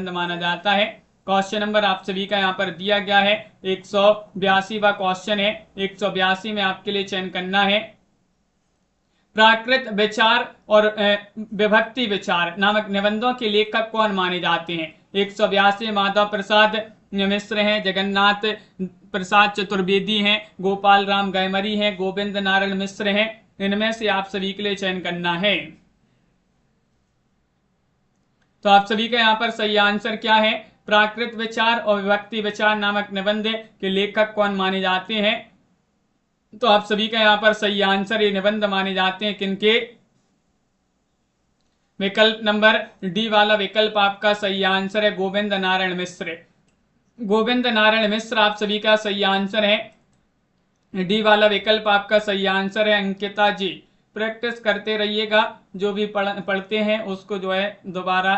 माना जाता है। क्वेश्चन नंबर आप सभी का यहाँ पर दिया गया है 182वां क्वेश्चन है। 182 में आपके लिए चयन करना है प्राकृत विचार और विभक्ति विचार नामक निबंधों के लेखक कौन माने जाते हैं। 182 माधव प्रसाद मिश्र हैं, जगन्नाथ प्रसाद चतुर्वेदी हैं, गोपाल राम गैमरी हैं, गोविंद नारायण मिश्र हैं। इनमें से आप सभी के लिए चयन करना है। तो आप सभी का यहाँ पर सही आंसर क्या है, प्राकृत विचार और विभक्ति विचार नामक निबंध के लेखक कौन माने जाते हैं। तो आप सभी का यहाँ पर सही आंसर, ये निबंध माने जाते हैं किनके, विकल्प नंबर डी वाला विकल्प आपका सही आंसर है, गोविंद नारायण मिश्र। गोविंद नारायण मिश्र आप सभी का सही आंसर है, डी वाला विकल्प आपका सही आंसर है। अंकिता जी, प्रैक्टिस करते रहिएगा, जो भी पढ़ते हैं उसको जो है दोबारा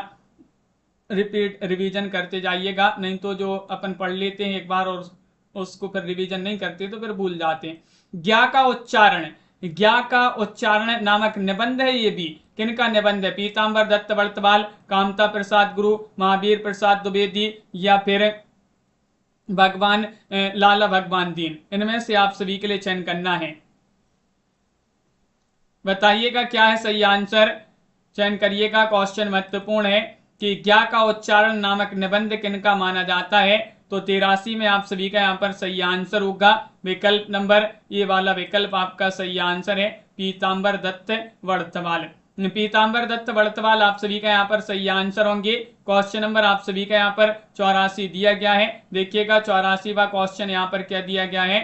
रिवीजन करते जाइएगा, नहीं तो जो अपन पढ़ लेते हैं एक बार और उसको फिर रिवीजन नहीं करते तो फिर भूल जाते हैं। ज्ञा का उच्चारण नामक निबंध है, ये भी किनका निबंध है, पीताम्बर दत्त वर्तवाल, कामता प्रसाद गुरु, महावीर प्रसाद द्विवेदी या फिर भगवान लाला भगवान दीन। इनमें से आप सभी के लिए चयन करना है। बताइएगा क्या है सही आंसर, चयन करिएगा। क्वेश्चन महत्वपूर्ण है कि ज्ञा का उच्चारण नामक निबंध किनका माना जाता है। तो 83 में आप सभी का यहाँ पर सही आंसर होगा विकल्प नंबर ये वाला विकल्प आपका सही आंसर है, पीताम्बर दत्त वर्तवाल। पीताम्बर दत्त वर्तवाल आप सभी का यहाँ पर सही आंसर होंगे। क्वेश्चन नंबर आप सभी का यहाँ पर 84 दिया गया है। देखिएगा 84वां क्वेश्चन यहाँ पर क्या दिया गया है,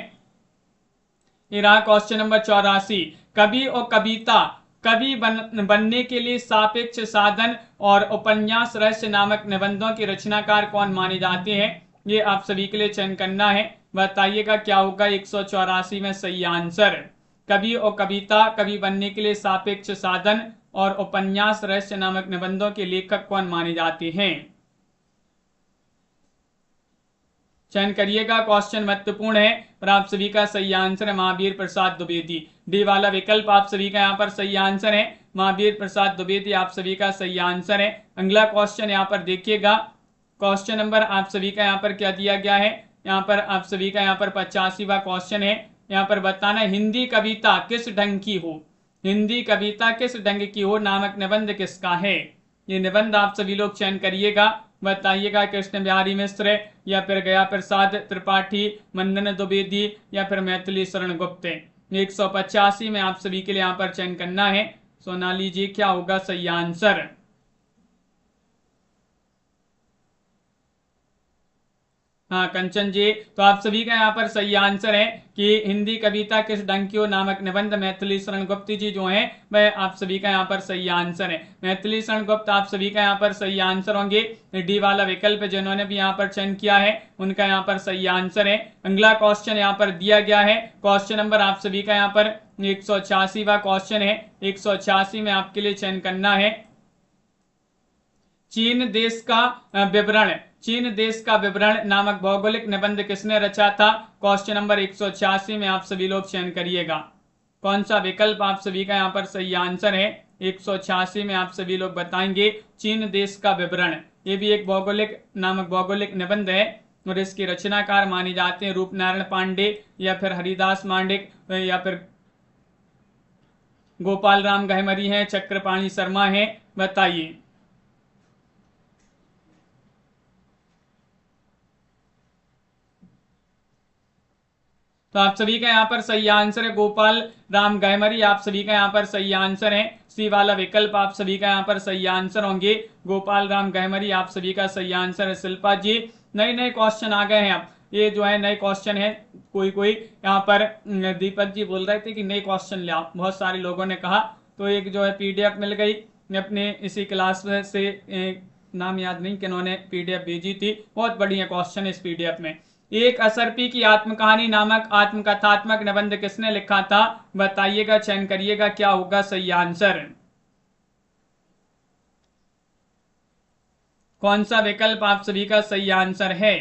ये रहा क्वेश्चन नंबर 84। कवि और कविता, कवि बनने के लिए सापेक्ष साधन और उपन्यास रहस्य नामक निबंधों के रचनाकार कौन माने जाते हैं। ये आप सभी के लिए चयन करना है। बताइएगा क्या होगा 184 में सही आंसर, कवि और कविता, कवि बनने के लिए सापेक्ष साधन और उपन्यास रहस्य नामक निबंधों के लेखक कौन माने जाते हैं। चयन करिएगा, क्वेश्चन महत्वपूर्ण है और आप सभी का सही आंसर है महावीर प्रसाद द्विवेदी। डी वाला विकल्प आप सभी का यहाँ पर सही आंसर है। महावीर प्रसाद द्विवेदी आप सभी का सही आंसर है। अगला क्वेश्चन यहाँ पर देखिएगा, क्वेश्चन नंबर आप सभी का यहाँ पर क्या दिया गया है, यहाँ पर आप सभी का यहाँ पर 85वां क्वेश्चन है। यहाँ पर बताना हिंदी कविता किस ढंग की हो, हिंदी कविता किस ढंग की हो नामक निबंध किसका है। ये निबंध आप सभी लोग चयन करिएगा, बताइएगा कृष्ण बिहारी मिश्र या फिर गया प्रसाद त्रिपाठी, मंदन द्विवेदी या फिर मैथिली शरण गुप्त। 185 में आप सभी के लिए यहाँ पर चयन करना है। सोनाली जी क्या होगा सही आंसर। हाँ कंचन जी, तो आप सभी का यहाँ पर सही आंसर है कि हिंदी कविता किस ढंग की हो नामक निबंध मैथिली शरण गुप्त जी जो है वह आप सभी का यहाँ पर सही आंसर है। मैथिली शरण गुप्त आप सभी का यहाँ पर सही आंसर होंगे। डी वाला विकल्प जिन्होंने भी यहाँ पर चयन किया है उनका यहाँ पर सही आंसर है। अगला क्वेश्चन यहाँ पर दिया गया है, क्वेश्चन नंबर आप सभी का यहाँ पर 186वां क्वेश्चन है। 186 में आपके लिए चयन करना है, चीन देश का विवरण नामक भौगोलिक निबंध किसने रचा था। क्वेश्चन नंबर 186 में आप सभी लोग चयन करिएगा, कौन सा विकल्प आप सभी का यहाँ पर सही आंसर है। 186 में आप सभी लोग बताएंगे चीन देश का विवरण। ये भी एक भौगोलिक निबंध है और इसके रचनाकार माने जाते हैं रूपनारायण पांडे या फिर हरिदास मांडिक या फिर गोपाल राम गहमरी है, चक्रपाणी शर्मा है, बताइए। तो आप सभी का यहाँ पर सही आंसर है गोपाल राम गहमरी, आप सभी का यहाँ पर सही आंसर है। सी वाला विकल्प आप सभी का यहाँ पर सही आंसर होंगे, गोपाल राम गहमरी आप सभी का सही आंसर है। शिल्पा जी नए नए क्वेश्चन आ गए हैं, अब ये जो है नए क्वेश्चन है, कोई यहाँ पर दीपक जी बोल रहे थे कि नए क्वेश्चन ले आओ, बहुत सारे लोगों ने कहा, तो एक जो है पीडीएफ मिल गई अपने इसी क्लास से, नाम याद नहीं किन्होंने पीडीएफ भेजी थी, बहुत बढ़िया क्वेश्चन है इस पीडीएफ में। एक असरपी की आत्मकहानी नामक आत्मकथात्मक निबंध किसने लिखा था, बताइएगा, चयन करिएगा क्या होगा सही आंसर। कौन सा विकल्प आप सभी का सही आंसर है।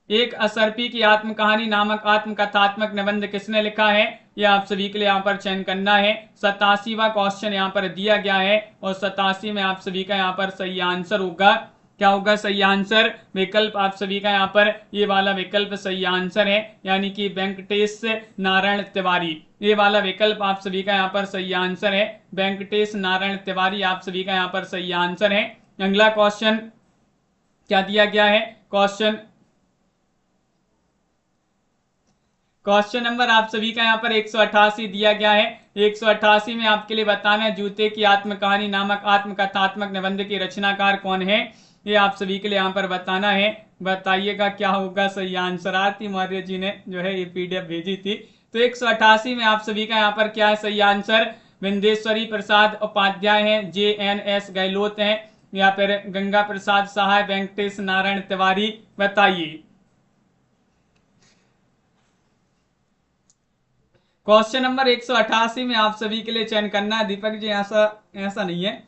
एक असरपी की आत्मकहानी नामक आत्मकथात्मक निबंध किसने लिखा है, यह आप सभी के लिए यहाँ पर चयन करना है। 87वां क्वेश्चन यहाँ पर दिया गया है और 87 में आप सभी का यहाँ पर सही आंसर होगा, क्या होगा सही आंसर। विकल्प आप सभी का यहाँ पर ये वाला विकल्प सही आंसर है, यानी कि वेंकटेश नारायण तिवारी, ये वाला विकल्प आप सभी का यहाँ पर सही आंसर है। वेंकटेश नारायण तिवारी आप सभी का यहाँ पर सही आंसर है। अगला क्वेश्चन क्या दिया गया है, क्वेश्चन नंबर आप सभी का यहाँ पर 188 दिया गया है। 188 में आपके लिए बताना है जूते की आत्मकहानी नामक आत्मकथात्मक निबंध के रचनाकार कौन है, ये आप सभी के लिए यहाँ पर बताना है, बताइएगा क्या होगा सही आंसर। आरती मौर्य जी ने जो है ये पीडीएफ भेजी थी। तो 188 में आप सभी का यहाँ पर क्या है सही आंसर, विंदेश्वरी प्रसाद उपाध्याय हैं, JNS गहलोत हैं या फिर गंगा प्रसाद सहाय, वेंकटेश नारायण तिवारी, बताइए। क्वेश्चन नंबर 188 में आप सभी के लिए चयन करना है। दीपक जी ऐसा नहीं है,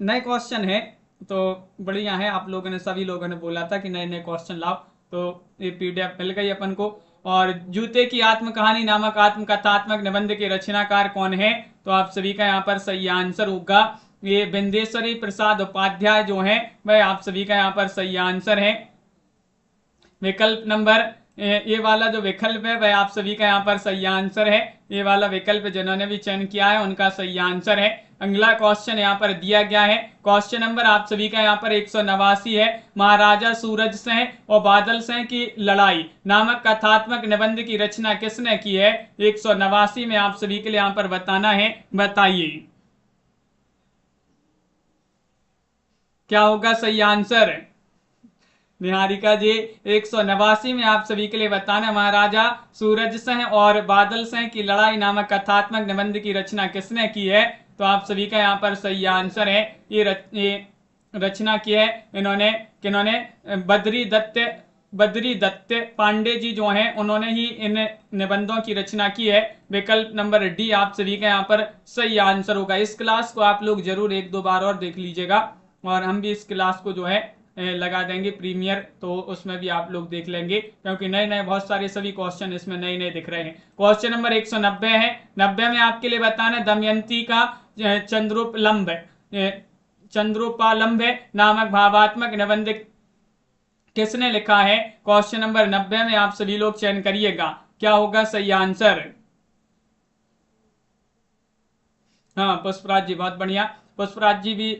नए क्वेश्चन है तो बढ़िया है, आप लोगों ने सभी लोगों ने बोला था कि नए नए क्वेश्चन लाओ, तो ये पीडीएफ मिल गई अपन को। और जूते की आत्मकहानी नामक आत्मकथात्मक निबंध के रचनाकार कौन है, तो आप सभी का यहाँ पर सही आंसर होगा ये विंदेश्वरी प्रसाद उपाध्याय जो है वह आप सभी का यहाँ पर सही आंसर है। विकल्प नंबर ये वाला जो विकल्प है वह आप सभी का यहाँ पर सही आंसर है, ये वाला विकल्प जिन्होंने भी चयन किया है उनका सही आंसर है। अगला क्वेश्चन यहाँ पर दिया गया है, क्वेश्चन नंबर आप सभी का यहाँ पर 189 है। महाराजा सूरज सिंह और बादल सिंह की लड़ाई नामक कथात्मक निबंध की रचना किसने की है, 189 में आप सभी के लिए यहाँ पर बताना है, बताइए क्या होगा सही आंसर। निहारिका जी 189 में आप सभी के लिए बताना, महाराजा सूरज सिंह और बादल सिंह की लड़ाई नामक कथात्मक निबंध की रचना किसने की है, तो आप सभी का यहाँ पर सही आंसर है ये रचना की है इन्होंने, किन्होंने बद्री दत्त पांडे जी जो हैं उन्होंने ही इन निबंधों की रचना की है। विकल्प नंबर डी आप सभी का यहाँ पर सही आंसर होगा। इस क्लास को आप लोग जरूर 1-2 बार और देख लीजिएगा और हम भी इस क्लास को जो है लगा देंगे प्रीमियर, तो उसमें भी आप लोग देख लेंगे, क्योंकि नए नए बहुत सारे सभी क्वेश्चन इसमें नए नए दिख रहे हैं। क्वेश्चन नंबर 190 है। 90 में आपके लिए बताना, दमयंती का चंद्रोपालंब नामक भावात्मक निबंध किसने लिखा है? क्वेश्चन नंबर 90 में आप सभी लोग चयन करिएगा, क्या होगा सही आंसर। हाँ पुष्पराज जी, बहुत बढ़िया। पुष्पराज जी भी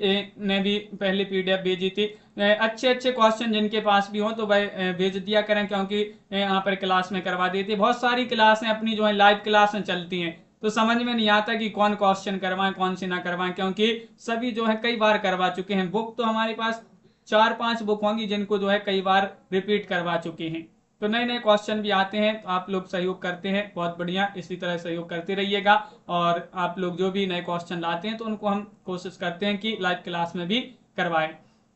ने भी पहले पीडीएफ भेजी थी। अच्छे अच्छे क्वेश्चन जिनके पास भी हो तो भाई भेज दिया करें, क्योंकि यहाँ पर क्लास में करवा देती है। बहुत सारी क्लासें अपनी जो है लाइव क्लासें चलती हैं, तो समझ में नहीं आता कि कौन क्वेश्चन करवाएं कौन सी ना करवाएं, क्योंकि सभी जो है कई बार करवा चुके हैं। बुक तो हमारे पास 4-5 बुक होंगी जिनको जो है कई बार रिपीट करवा चुके हैं। तो नए नए क्वेश्चन भी आते हैं, तो आप लोग सहयोग करते हैं, बहुत बढ़िया, इसी तरह सहयोग करते रहिएगा। और आप लोग जो भी नए क्वेश्चन लाते हैं तो उनको हम कोशिश करते हैं कि लाइव क्लास में भी करवाएं।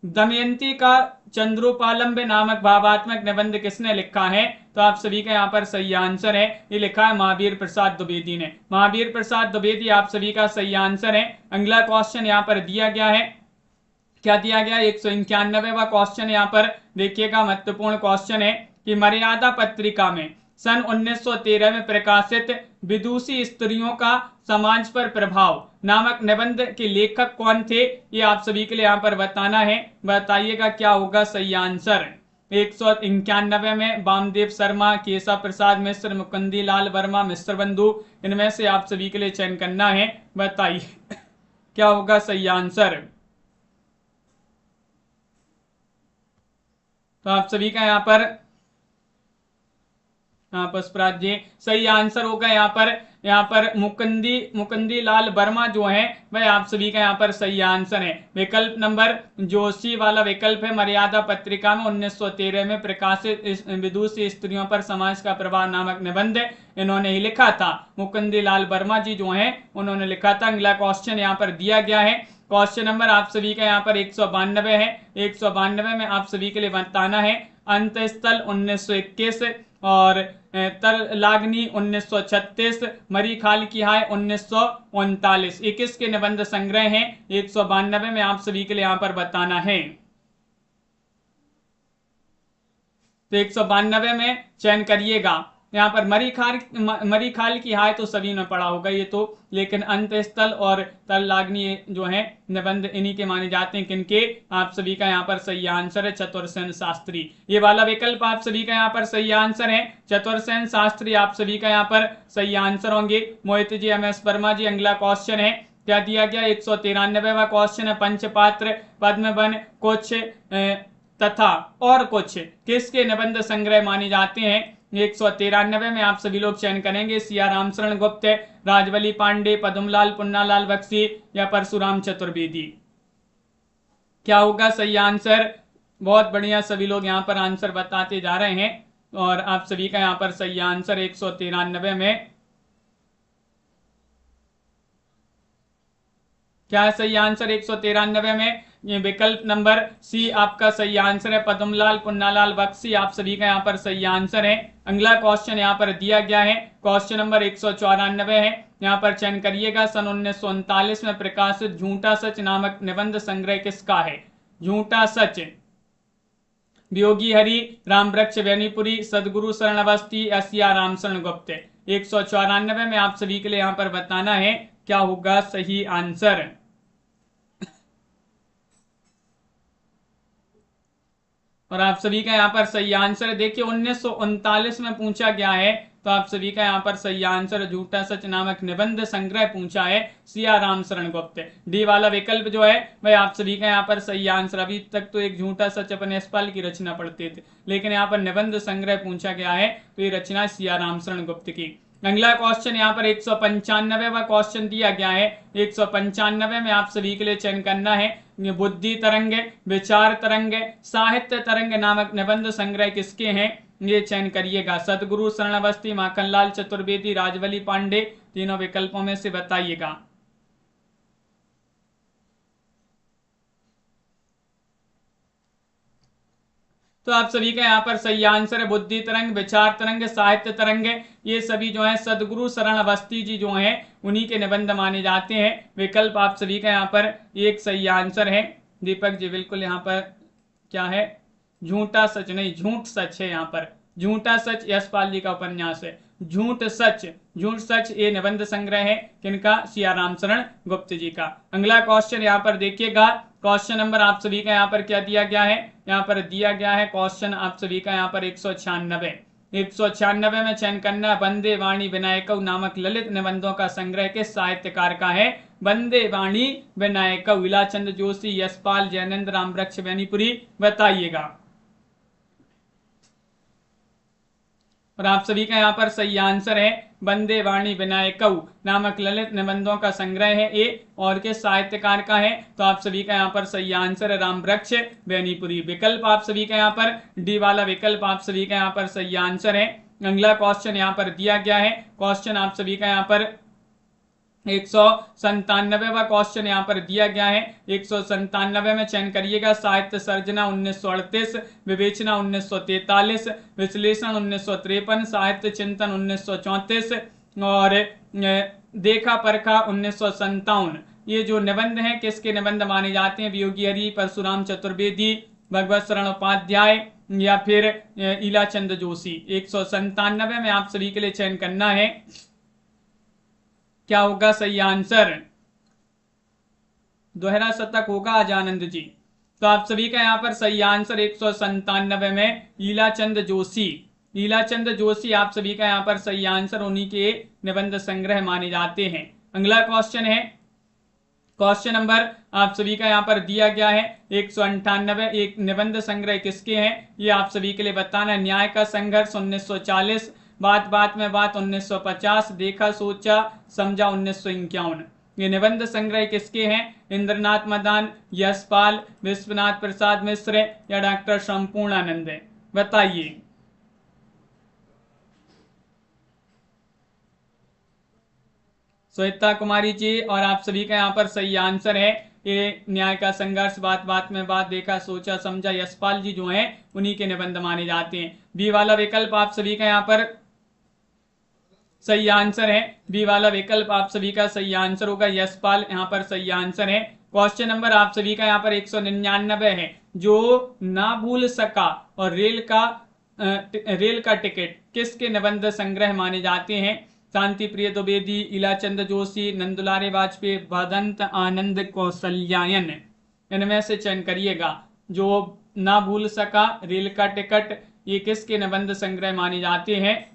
दमयंती का चंद्रोपालंब नामक भावात्मक निबंध किसने लिखा है? तो आप सभी का यहाँ पर सही आंसर है, ये लिखा है महावीर प्रसाद द्विवेदी ने। महावीर प्रसाद द्विवेदी आप सभी का सही आंसर है। अगला क्वेश्चन यहाँ पर दिया गया है, क्या दिया गया? 191वां क्वेश्चन यहाँ पर देखिएगा, महत्वपूर्ण क्वेश्चन है कि मर्यादा पत्रिका में सन 1913 में प्रकाशित विदुषी स्त्रियों का समाज पर प्रभाव नामक निबंध के लेखक कौन थे? ये आप सभी के लिए यहाँ पर बताना है, बताइएगा क्या होगा सही आंसर। 191 में वामदेव शर्मा, केशव प्रसाद मिश्र, मुकुंदी लाल वर्मा, मिश्र बंधु, इनमें से आप सभी के लिए चयन करना है, बताइए क्या होगा सही आंसर। तो आप सभी का यहाँ पर पुष्पराज जी सही आंसर होगा यहाँ पर मुकुंदी लाल वर्मा जो है वह आप सभी का यहाँ पर सही आंसर है। विकल्प नंबर जोशी वाला विकल्प है, मर्यादा पत्रिका में 1913 में प्रकाशित विदुषी स्त्रियों पर समाज का प्रभाव नामक निबंध इन्होंने ही लिखा था। मुकुंदी लाल वर्मा जी जो है उन्होंने लिखा था। अगला क्वेश्चन यहाँ पर दिया गया है, क्वेश्चन नंबर आप सभी का यहाँ पर 192 है। 192 में आप सभी के लिए बताना है, अंतस्थल 1921 और तरलाग्नि 1936, मरीखाल की हाय 1939, 21 के निबंध संग्रह हैं। 192 में आप सभी के लिए यहाँ पर बताना है, तो 192 में चयन करिएगा। यहाँ पर मरीखाल की हाय तो सभी ने पढ़ा होगा ये तो, लेकिन अंतस्थल और तरलाग्नि जो है निबंध इन्हीं के माने जाते हैं। किनके? आप सभी का यहाँ पर सही आंसर है चतुरसेन शास्त्री। ये वाला विकल्प आप सभी का यहाँ पर सही आंसर है, चतुरसेन शास्त्री आप सभी का यहाँ पर सही आंसर होंगे। मोहित जी, MS वर्मा जी, अगला क्वेश्चन है, क्या दिया गया? 193वां क्वेश्चन है, पंचपात्र पद्मवन कुछ तथा और कुछ किसके निबंध संग्रह माने जाते हैं? 193 में आप सभी लोग चयन करेंगे, सिया रामशरण गुप्त, राजवली पांडे, पद्मलाल पुन्नालाल बख्शी या परशुराम चतुर्वेदी। क्या होगा सही आंसर? बहुत बढ़िया, सभी लोग यहाँ पर आंसर बताते जा रहे हैं और आप सभी का यहाँ पर सही आंसर 193 में क्या है सही आंसर? 193 में ये विकल्प नंबर सी आपका सही आंसर है, पद्मलाल पुन्नालाल बख्शी आप सभी का यहाँ पर सही आंसर है। अगला क्वेश्चन यहाँ पर दिया गया है, क्वेश्चन नंबर 194 है, यहाँ पर चयन करिएगा, सन 1939 में प्रकाशित झूठा सच नामक निबंध संग्रह किसका है? झूठा सच, वियोगी हरि, रामवृक्ष बेनीपुरी, सदगुरु शरण अवस्थी, एशिया रामशरण गुप्त। 194 में आप सभी के लिए यहाँ पर बताना है, क्या होगा सही आंसर। और आप सभी का यहाँ पर सही आंसर है, देखिए 1939 में पूछा गया है, तो आप सभी का यहाँ पर सही आंसर झूठा सच नामक निबंध संग्रह पूछा है, सिया रामशरण गुप्त। डी वाला विकल्प जो है वह आप सभी का यहाँ पर सही आंसर। अभी तक तो एक झूठा सच अपने यशपाल की रचना पढ़ते थे, लेकिन यहाँ पर निबंध संग्रह पूछा गया है, तो ये रचना सिया रामशरण गुप्त की। अगला क्वेश्चन यहाँ पर 195वां क्वेश्चन दिया गया है। 195 में आप सभी के लिए चयन करना है, बुद्धि तरंग, विचार तरंग, साहित्य तरंग नामक निबंध संग्रह किसके हैं? ये चयन करिएगा, सदगुरु शरण अवस्थी, माखनलाल चतुर्वेदी, राजवली पांडे, तीनों विकल्पों में से बताइएगा। तो आप सभी का यहाँ पर सही आंसर है बुद्धि तरंग, विचार तरंग, साहित्य तरंग, ये सभी जो है सदगुरु शरण अवस्थी जी जो हैं उन्हीं के निबंध माने जाते हैं। विकल्प आप सभी का यहाँ पर एक सही आंसर है। दीपक जी बिल्कुल यहाँ पर क्या है, झूठा सच नहीं, झूठ सच है यहाँ पर, झूठा सच यशपाल जी का उपन्यास है। झूठ सच, झूठ सच ये निबंध संग्रह है किनका, सियाराम शरण गुप्त जी का। अगला क्वेश्चन यहाँ पर देखिएगा, क्वेश्चन नंबर आप सभी का यहाँ पर क्या दिया गया है, यहाँ पर दिया गया है क्वेश्चन आप सभी का यहाँ पर 196 में चयन करना, वंदे वाणी विनायक नामक ललित निबंधों का संग्रह के साहित्यकार का है। वंदे वाणी विनायक, इलाचंद जोशी, यशपाल, जैनेन्द्र रामवृक्ष बेनीपुरी, बताइएगा। और आप सभी का यहाँ पर सही आंसर है वंदे वाणी विनायक नामक ललित निबंधों का संग्रह है ये, और के साहित्यकार का है। तो आप सभी का यहाँ पर सही आंसर है रामवृक्ष बेनीपुरी। विकल्प आप सभी का यहाँ पर डी वाला विकल्प आप सभी का यहाँ पर सही आंसर है। अगला क्वेश्चन यहाँ पर दिया गया है, क्वेश्चन आप सभी का यहाँ पर 197वां क्वेश्चन यहाँ पर दिया गया है। 197 में चयन करिएगा, साहित्य सर्जना 1938, विवेचना 1943, विश्लेषण 1953, साहित्य चिंतन 1934 और देखा परखा 1957। ये जो निबंध हैं किसके निबंध माने जाते हैं, वियोगी हरि, परशुराम चतुर्वेदी, भगवत शरण उपाध्याय या फिर इलाचंद जोशी। 197 में आप सभी के लिए चयन करना है, क्या होगा सही आंसर, दोहरा शतक होगा अजानंद जी। तो आप सभी का यहाँ पर सही आंसर 197 में इलाचंद जोशी, इलाचंद जोशी आप सभी का यहाँ पर सही आंसर, उन्हीं के निबंध संग्रह माने जाते हैं। अगला क्वेश्चन है, क्वेश्चन नंबर आप सभी का यहाँ पर दिया गया है 198, एक निबंध संग्रह किसके हैं ये आप सभी के लिए बताना। न्याय का संघर्ष 1940, बात बात में बात 1950, देखा सोचा समझा 1951। ये निबंध संग्रह किसके हैं, इंद्रनाथ मदान, यशपाल, विश्वनाथ प्रसाद मिश्र या डॉक्टर संपूर्णानंद, बताइए। श्वेता कुमारी जी और आप सभी का यहाँ पर सही आंसर है ये न्याय का संघर्ष, बात बात में बात, देखा सोचा समझा, यशपाल जी जो हैं उन्हीं के निबंध माने जाते हैं। बी वाला विकल्प आप सभी का यहाँ पर सही आंसर है, बी वाला विकल्प आप सभी का सही आंसर होगा, यशपाल यहाँ पर सही आंसर है। क्वेश्चन नंबर आप सभी का यहाँ पर 199 है, जो ना भूल सका और रेल का टिकट किसके निबंध संग्रह माने जाते हैं, शांति प्रिय द्विवेदी, इलाचंद जोशी, नंदुलारे वाजपेयी, भदंत आनंद कौशल्यायन। इनमें से चयन करिएगा, जो ना भूल सका, रेल का टिकट, ये किसके निबंध संग्रह माने जाते हैं।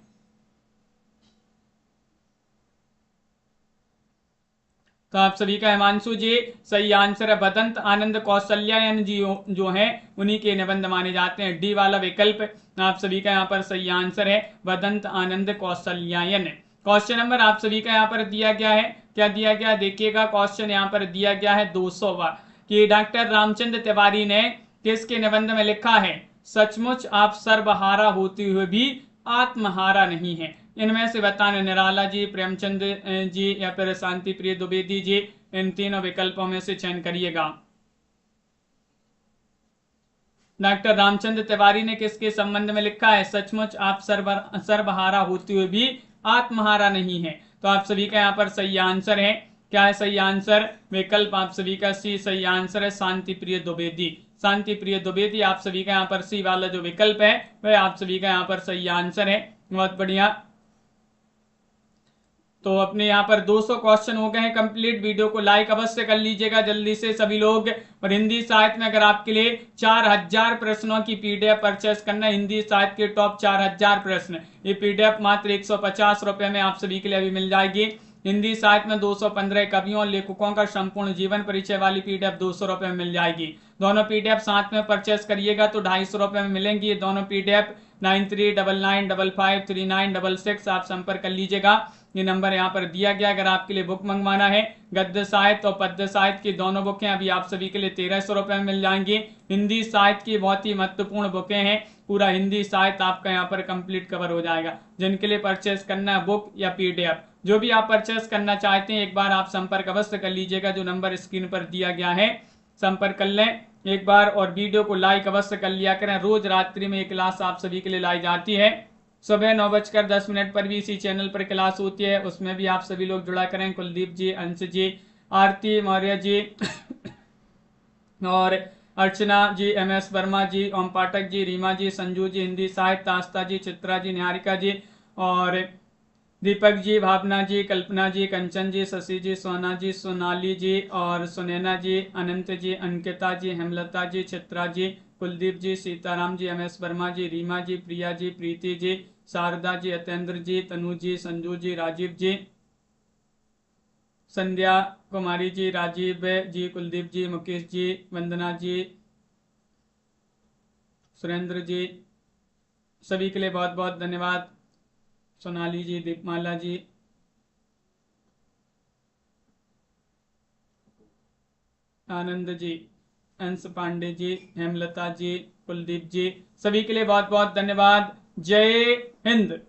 तो आप सभी का हिमांशु जी सही आंसर है, भदंत आनंद कौशल्यायन जी जो हैं उन्हीं के निबंध माने जाते हैं। डी वाला विकल्प आप सभी का यहाँ पर सही आंसर है, भदंत आनंद कौशल्यायन। क्वेश्चन नंबर आप सभी का यहाँ पर दिया गया है, क्या दिया गया देखिएगा, क्वेश्चन यहाँ पर दिया गया है 200वां कि डॉक्टर रामचंद्र तिवारी ने किसके निबंध में लिखा है, सचमुच आप सर्वहारा होते हुए भी आत्महारा नहीं है। इनमें से बताने, निराला जी, प्रेमचंद जी या फिर शांति प्रिय द्विवेदी जी, इन तीनों विकल्पों में से चयन करिएगा। डॉक्टर रामचंद्र तिवारी ने किसके संबंध में लिखा है, सचमुच आप सर्वहारा होते हुए भी आत्महारा नहीं है। तो आप सभी का यहाँ पर सही आंसर है, क्या है सही आंसर, विकल्प आप सभी का सी सही आंसर है, शांति प्रिय द्विवेदी। शांति प्रिय द्विवेदी आप सभी का यहाँ पर सी वाला जो विकल्प है वह आप सभी का यहाँ पर सही आंसर है। बहुत बढ़िया। तो अपने यहाँ पर 200 क्वेश्चन हो गए हैं कंप्लीट। वीडियो को लाइक अवश्य कर लीजिएगा जल्दी से सभी लोग। और हिंदी साहित्य में अगर आपके लिए 4000 प्रश्नों की पीडीएफ परचेस करना है, हिंदी साहित्य के टॉप 4000 प्रश्न, ये पीडीएफ मात्र 150 रुपए में आप सभी के लिए अभी मिल जाएगी। हिंदी साहित्य में 215 कवियों और लेखकों का संपूर्ण जीवन परिचय वाली पीडीएफ 200 रुपए में मिल जाएगी। दोनों पीडीएफ साथ में परचेस करिएगा तो 250 रुपए में मिलेंगी ये दोनों पीडीएफ। 9399553966 आप संपर्क कर लीजिएगा, ये नंबर यहाँ पर दिया गया। अगर आपके लिए बुक मंगवाना है, गद्य साहित्य और पद्य साहित्य की दोनों बुकें अभी आप सभी के लिए 1300 रुपए में मिल जाएंगी। हिंदी साहित्य की बहुत ही महत्वपूर्ण बुकें हैं, पूरा हिंदी साहित्य आपका यहाँ पर कंप्लीट कवर हो जाएगा। जिनके लिए परचेस करना है बुक या पीडीएफ, जो भी आप परचेस करना चाहते हैं, एक बार आप संपर्क अवश्य कर लीजिएगा, जो नंबर स्क्रीन पर दिया गया है संपर्क कर लें एक बार। और वीडियो को लाइक अवश्य कर लिया करें। रोज रात्रि में एक क्लास आप सभी के लिए लाई जाती है, सुबह 9:10 पर भी इसी चैनल पर क्लास होती है, उसमें भी आप सभी लोग जुड़ा करें। कुलदीप जी, अंश जी, आरती मौर्य जी और अर्चना जी, MS वर्मा जी, ओम पाठक जी, रीमा जी, संजू जी हिंदी साहित्य, आस्था जी, चित्रा जी, निहारिका जी और दीपक जी, भावना जी, कल्पना जी, कंचन जी, शशि जी, सोना जी, सोनाली जी और सुनैना जी, अनंत जी, अंकिता जी, हेमलता जी, चित्रा जी, कुलदीप जी, सीताराम जी, MS वर्मा जी, रीमा जी, प्रिया जी, प्रीति जी, शारदा जी, अतेंद्र जी, तनु जी, संजू जी, राजीव जी, संध्या कुमारी जी, राजीव जी, कुलदीप जी, मुकेश जी, वंदना जी, सुरेंद्र जी, सभी के लिए बहुत बहुत धन्यवाद। सोनाली जी, दीपमाला जी, आनंद जी, अंश पांडे जी, हेमलता जी, कुलदीप जी, सभी के लिए बहुत बहुत धन्यवाद। जय हिंद।